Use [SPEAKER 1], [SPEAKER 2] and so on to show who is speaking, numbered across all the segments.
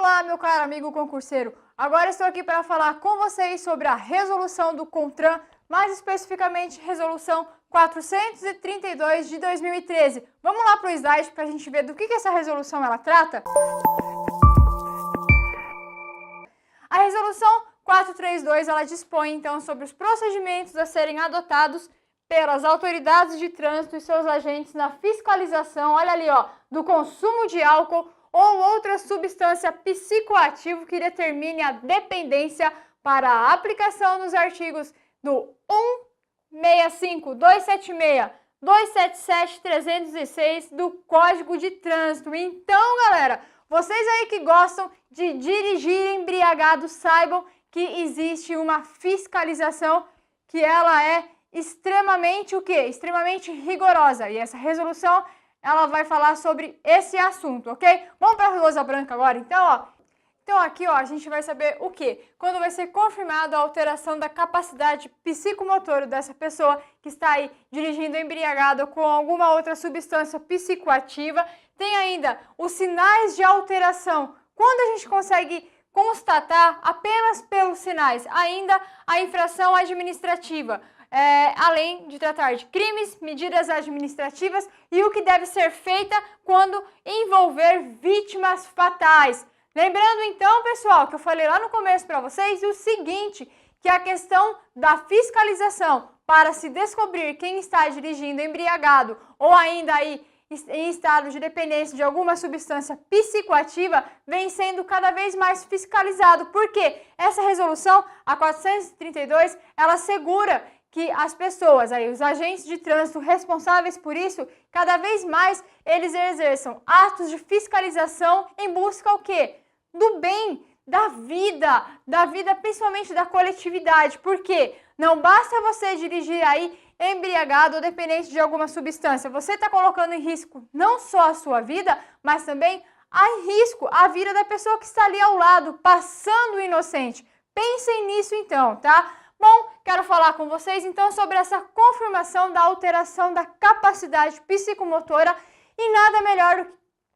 [SPEAKER 1] Olá, meu caro amigo concurseiro. Agora estou aqui para falar com vocês sobre a resolução do CONTRAN, mais especificamente resolução 432 de 2013. Vamos lá para o slide para a gente ver do que essa resolução ela trata? A resolução 432 ela dispõe então sobre os procedimentos a serem adotados pelas autoridades de trânsito e seus agentes na fiscalização, olha ali, ó, do consumo de álcool ou outra substância psicoativa que determine a dependência para a aplicação nos artigos do 165, 276, 277, 306 do Código de Trânsito. Então, galera, vocês aí que gostam de dirigir embriagados, saibam que existe uma fiscalização que ela é extremamente o quê? Extremamente rigorosa. E essa resolução, ela vai falar sobre esse assunto, ok? Vamos para a lousa branca agora, então, ó. Então aqui, ó, a gente vai saber o quê? Quando vai ser confirmada a alteração da capacidade psicomotora dessa pessoa que está aí dirigindo embriagado com alguma outra substância psicoativa. Tem ainda os sinais de alteração. Quando a gente consegue constatar apenas pelos sinais, ainda a infração administrativa. Além de tratar de crimes, medidas administrativas e o que deve ser feita quando envolver vítimas fatais. Lembrando então, pessoal, que eu falei lá no começo para vocês o seguinte, que a questão da fiscalização para se descobrir quem está dirigindo embriagado ou ainda aí em estado de dependência de alguma substância psicoativa vem sendo cada vez mais fiscalizado. Porque essa resolução, a 432, ela assegura que as pessoas, aí, os agentes de trânsito responsáveis por isso, cada vez mais eles exerçam atos de fiscalização em busca o quê? Do bem, da vida principalmente da coletividade. Porque não basta você dirigir aí embriagado ou dependente de alguma substância, você está colocando em risco não só a sua vida, mas também em risco a vida da pessoa que está ali ao lado, passando inocente. Pensem nisso então, tá? Bom, quero falar com vocês então sobre essa confirmação da alteração da capacidade psicomotora e nada melhor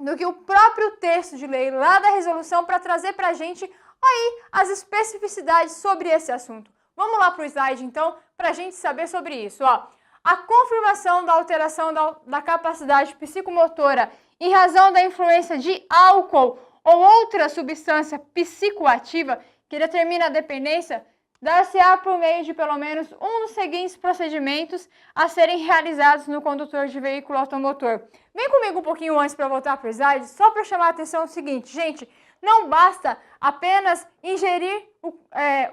[SPEAKER 1] do que o próprio texto de lei lá da resolução para trazer para a gente aí as especificidades sobre esse assunto. Vamos lá para o slide então para a gente saber sobre isso. Ó. A confirmação da alteração da capacidade psicomotora em razão da influência de álcool ou outra substância psicoativa que determina a dependência dar-se-á por meio de pelo menos um dos seguintes procedimentos a serem realizados no condutor de veículo automotor. Vem comigo um pouquinho antes para voltar para o slide, só para chamar a atenção o seguinte, gente, não basta apenas ingerir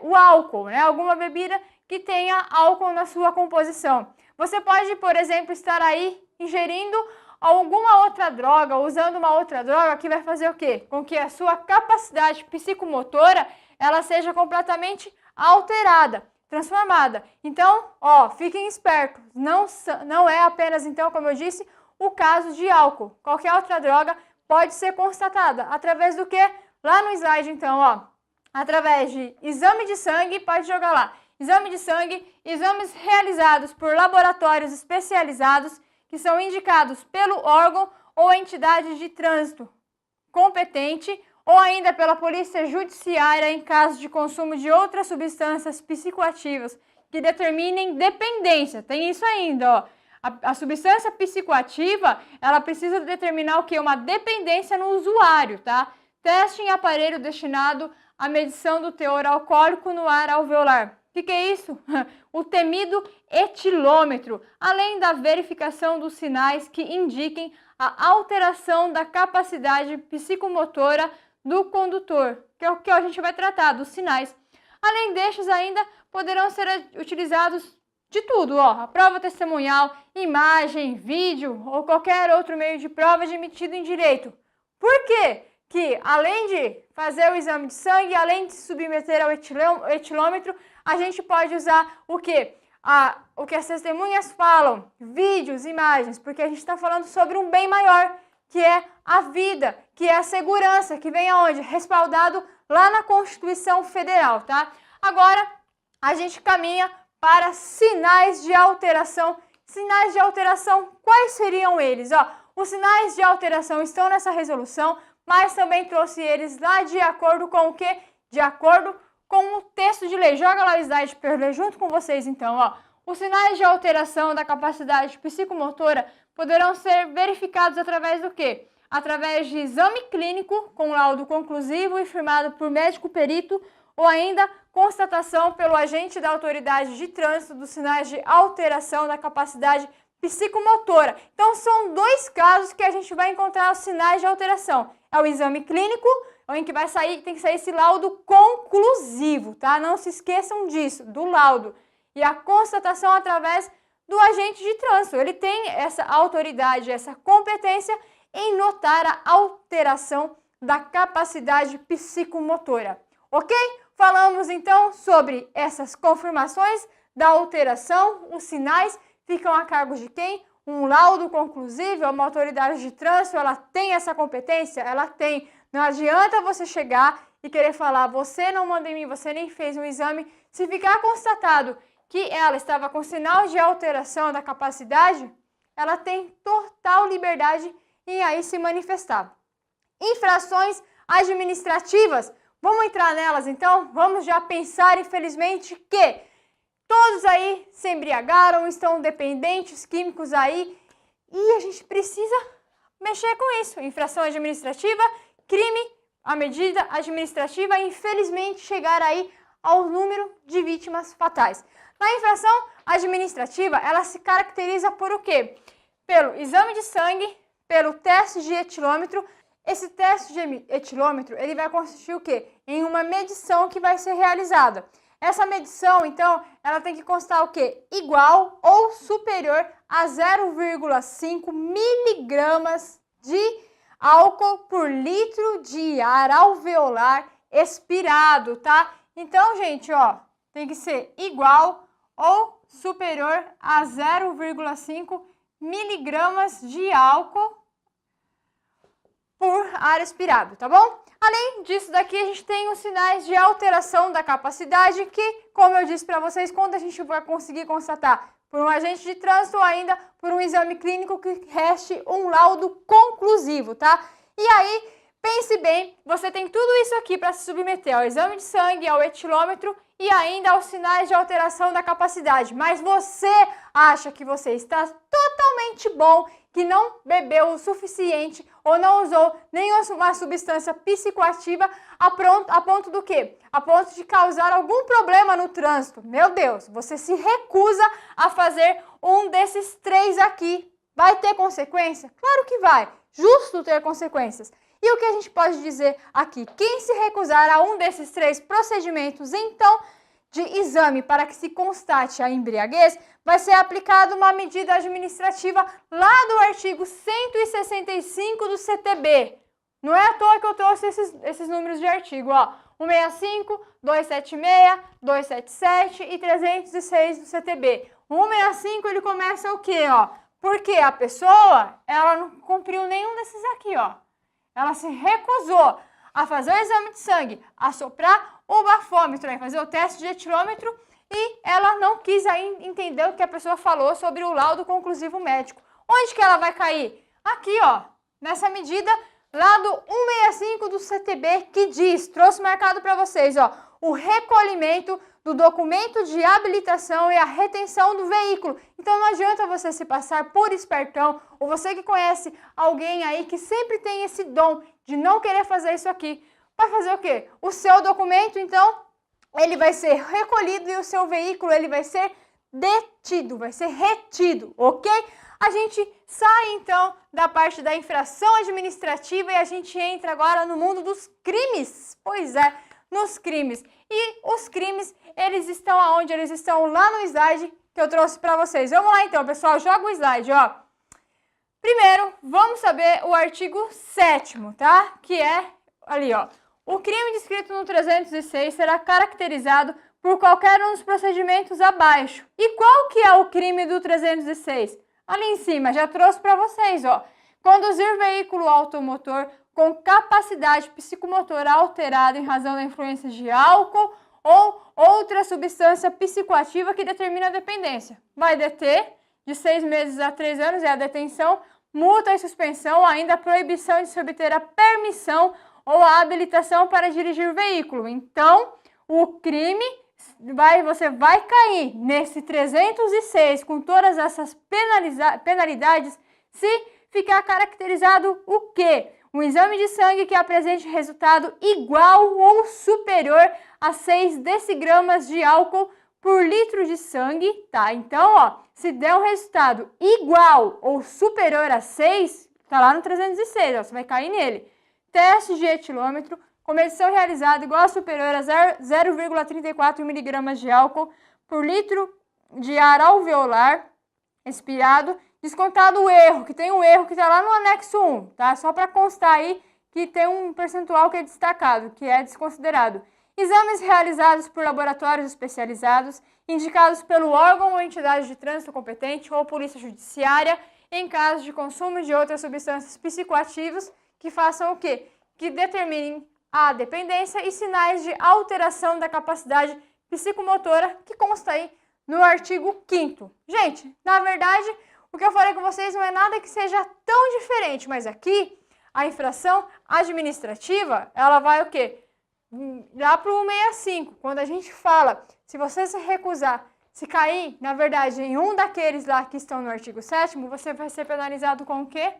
[SPEAKER 1] o álcool, né? Alguma bebida que tenha álcool na sua composição. Você pode, por exemplo, estar aí ingerindo alguma outra droga, usando uma outra droga que vai fazer o quê? Com que a sua capacidade psicomotora ela seja completamente alterada, transformada. Então, ó, fiquem espertos, não é apenas, então, como eu disse, o caso de álcool. Qualquer outra droga pode ser constatada. Através do quê? Lá no slide, então, ó, através de exame de sangue, pode jogar lá, exame de sangue, exames realizados por laboratórios especializados que são indicados pelo órgão ou entidade de trânsito competente ou ainda pela polícia judiciária em caso de consumo de outras substâncias psicoativas que determinem dependência. Tem isso ainda, ó. A substância psicoativa, ela precisa determinar o quê? Uma dependência no usuário, tá? Teste em aparelho destinado à medição do teor alcoólico no ar alveolar. O que é isso? O temido etilômetro, além da verificação dos sinais que indiquem a alteração da capacidade psicomotora do condutor, que é o que a gente vai tratar, dos sinais. Além destes, ainda poderão ser utilizados de tudo, ó, a prova testemunhal, imagem, vídeo ou qualquer outro meio de prova admitido em direito. Por quê? Que além de fazer o exame de sangue, além de se submeter ao etilômetro, a gente pode usar o quê? O que as testemunhas falam, vídeos, imagens, porque a gente está falando sobre um bem maior, que é a vida, que é a segurança, que vem aonde? Respaldado lá na Constituição Federal, tá? Agora, a gente caminha para sinais de alteração. Sinais de alteração, quais seriam eles? Ó, os sinais de alteração estão nessa resolução, mas também trouxe eles lá de acordo com o quê? De acordo com o texto de lei. Joga lá o slide para eu ler junto com vocês, então, ó. Os sinais de alteração da capacidade psicomotora poderão ser verificados através do quê? Através de exame clínico com laudo conclusivo e firmado por médico perito, ou ainda constatação pelo agente da autoridade de trânsito dos sinais de alteração da capacidade psicomotora. Então, são dois casos que a gente vai encontrar os sinais de alteração. É o exame clínico, em que tem que sair esse laudo conclusivo, tá? Não se esqueçam disso, do laudo. E a constatação através do agente de trânsito. Ele tem essa autoridade, essa competência em notar a alteração da capacidade psicomotora. Ok? Falamos então sobre essas confirmações da alteração, os sinais ficam a cargo de quem? Um laudo conclusivo, uma autoridade de trânsito, ela tem essa competência? Ela tem. Não adianta você chegar e querer falar, você não manda em mim, você nem fez um exame. Se ficar constatado que ela estava com sinal de alteração da capacidade, ela tem total liberdade em aí se manifestar. Infrações administrativas, vamos entrar nelas então? Vamos já pensar, infelizmente, que todos aí se embriagaram, estão dependentes químicos aí e a gente precisa mexer com isso. Infração administrativa, crime, a medida administrativa, infelizmente, chegar aí ao número de vítimas fatais. Na infração administrativa, ela se caracteriza por o quê? Pelo exame de sangue, pelo teste de etilômetro. Esse teste de etilômetro, ele vai consistir o quê? Em uma medição que vai ser realizada. Essa medição, então, ela tem que constar o quê? Igual ou superior a 0,5 miligramas de álcool por litro de ar alveolar expirado, tá? Então, gente, ó, tem que ser igual ou superior a 0,5 miligramas de álcool por ar expirado, tá bom? Além disso daqui, a gente tem os sinais de alteração da capacidade que, como eu disse para vocês, quando a gente vai conseguir constatar por um agente de trânsito ou ainda por um exame clínico que reste um laudo conclusivo, tá? E aí, pense bem, você tem tudo isso aqui para se submeter ao exame de sangue, ao etilômetro e ainda aos sinais de alteração da capacidade. Mas você acha que você está totalmente bom, que não bebeu o suficiente ou não usou nenhuma substância psicoativa a ponto do quê? A ponto de causar algum problema no trânsito. Meu Deus, você se recusa a fazer um desses três aqui. Vai ter consequência? Claro que vai. Justo ter consequências. E o que a gente pode dizer aqui? Quem se recusar a um desses três procedimentos, então, de exame para que se constate a embriaguez, vai ser aplicada uma medida administrativa lá do artigo 165 do CTB. Não é à toa que eu trouxe esses números de artigo, ó. 165, 276, 277 e 306 do CTB. O 165 ele começa o quê, ó? Porque a pessoa, ela não cumpriu nenhum desses aqui, ó. Ela se recusou a fazer o exame de sangue, a soprar o bafômetro, a fazer o teste de etilômetro e ela não quis aí entender o que a pessoa falou sobre o laudo conclusivo médico. Onde que ela vai cair? Aqui, ó, nessa medida lá do 165 do CTB que diz, trouxe marcado para vocês, ó, o recolhimento do documento de habilitação e a retenção do veículo. Então não adianta você se passar por espertão ou você que conhece alguém aí que sempre tem esse dom de não querer fazer isso aqui. Vai fazer o quê? O seu documento, então, ele vai ser recolhido e o seu veículo, ele vai ser detido, vai ser retido, ok? A gente sai, então, da parte da infração administrativa e a gente entra agora no mundo dos crimes. Pois é, nos crimes. E os crimes, eles estão aonde? Eles estão lá no slide que eu trouxe para vocês. Vamos lá, então, pessoal, joga o slide, ó. Primeiro, vamos saber o artigo 7º, tá? Que é ali, ó. O crime descrito no 306 será caracterizado por qualquer um dos procedimentos abaixo. E qual que é o crime do 306? Ali em cima, já trouxe para vocês, ó. Conduzir veículo automotor com capacidade psicomotora alterada em razão da influência de álcool ou outra substância psicoativa que determina a dependência. Vai deter de 6 meses a 3 anos, é a detenção multa e suspensão, ainda a proibição de se obter a permissão ou a habilitação para dirigir o veículo. Então, o crime, você vai cair nesse 306 com todas essas penalidades se ficar caracterizado o quê? Um exame de sangue que apresente resultado igual ou superior a 6 decigramas de álcool por litro de sangue, tá? Então, ó, se der um resultado igual ou superior a 6, tá lá no 306, ó, você vai cair nele. Teste de etilômetro, com medição realizada igual ou superior a 0,34 mg de álcool por litro de ar alveolar expirado, descontado o erro, que tem um erro que está lá no anexo 1, tá? Só para constar aí que tem um percentual que é destacado, que é desconsiderado. Exames realizados por laboratórios especializados, indicados pelo órgão ou entidade de trânsito competente ou polícia judiciária, em caso de consumo de outras substâncias psicoativas que façam o quê? Que determinem a dependência e sinais de alteração da capacidade psicomotora, que consta aí no artigo 5º. Gente, na verdade, o que eu falei com vocês não é nada que seja tão diferente, mas aqui a infração administrativa, ela vai o quê? Lá para o 165, quando a gente fala, se você se recusar, se cair, na verdade, em um daqueles lá que estão no artigo 7º, você vai ser penalizado com o quê?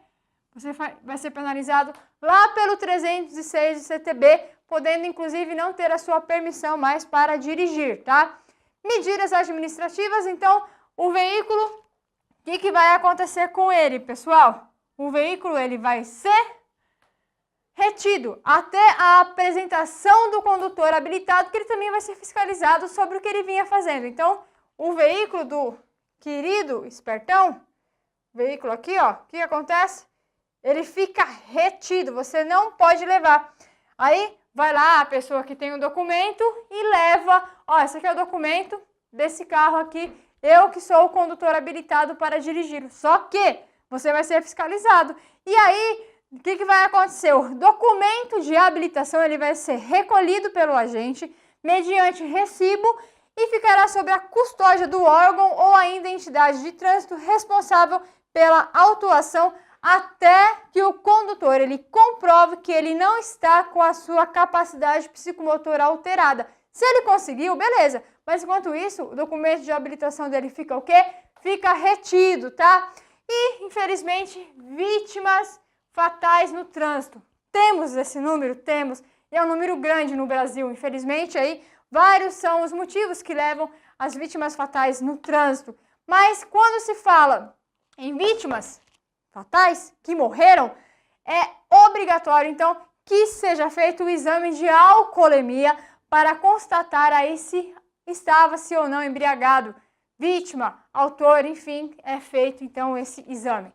[SPEAKER 1] Você vai ser penalizado lá pelo 306 do CTB, podendo inclusive não ter a sua permissão mais para dirigir, tá? Medidas administrativas, então, o veículo, o que vai acontecer com ele, pessoal? O veículo, ele vai ser retido até a apresentação do condutor habilitado, que ele também vai ser fiscalizado sobre o que ele vinha fazendo. Então, o veículo do querido espertão, veículo aqui, ó, o que acontece? Ele fica retido, você não pode levar. Aí, vai lá a pessoa que tem o documento e leva, ó, esse aqui é o documento desse carro aqui, eu que sou o condutor habilitado para dirigi-lo. Só que você vai ser fiscalizado. E aí, o que vai acontecer? O documento de habilitação ele vai ser recolhido pelo agente mediante recibo e ficará sob a custódia do órgão ou ainda entidade de trânsito responsável pela autuação até que o condutor ele comprove que ele não está com a sua capacidade psicomotora alterada. Se ele conseguiu, beleza. Mas enquanto isso, o documento de habilitação dele fica o quê? Fica retido, tá? E, infelizmente, vítimas fatais no trânsito. Temos esse número? Temos. E é um número grande no Brasil. Infelizmente, aí, vários são os motivos que levam as vítimas fatais no trânsito. Mas quando se fala em vítimas fatais que morreram, é obrigatório, então, que seja feito o exame de alcoolemia para constatar aí se estava-se ou não embriagado. Vítima, autor, enfim, é feito, então, esse exame.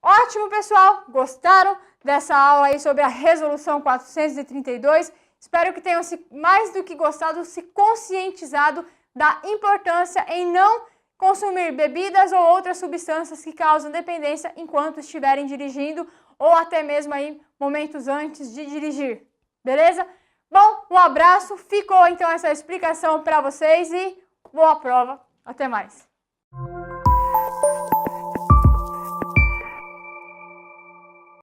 [SPEAKER 1] Ótimo, pessoal! Gostaram dessa aula aí sobre a Resolução 432? Espero que tenham mais do que gostado, se conscientizado da importância em não consumir bebidas ou outras substâncias que causam dependência enquanto estiverem dirigindo ou até mesmo aí momentos antes de dirigir. Beleza? Bom, um abraço. Ficou então essa explicação para vocês e boa prova. Até mais.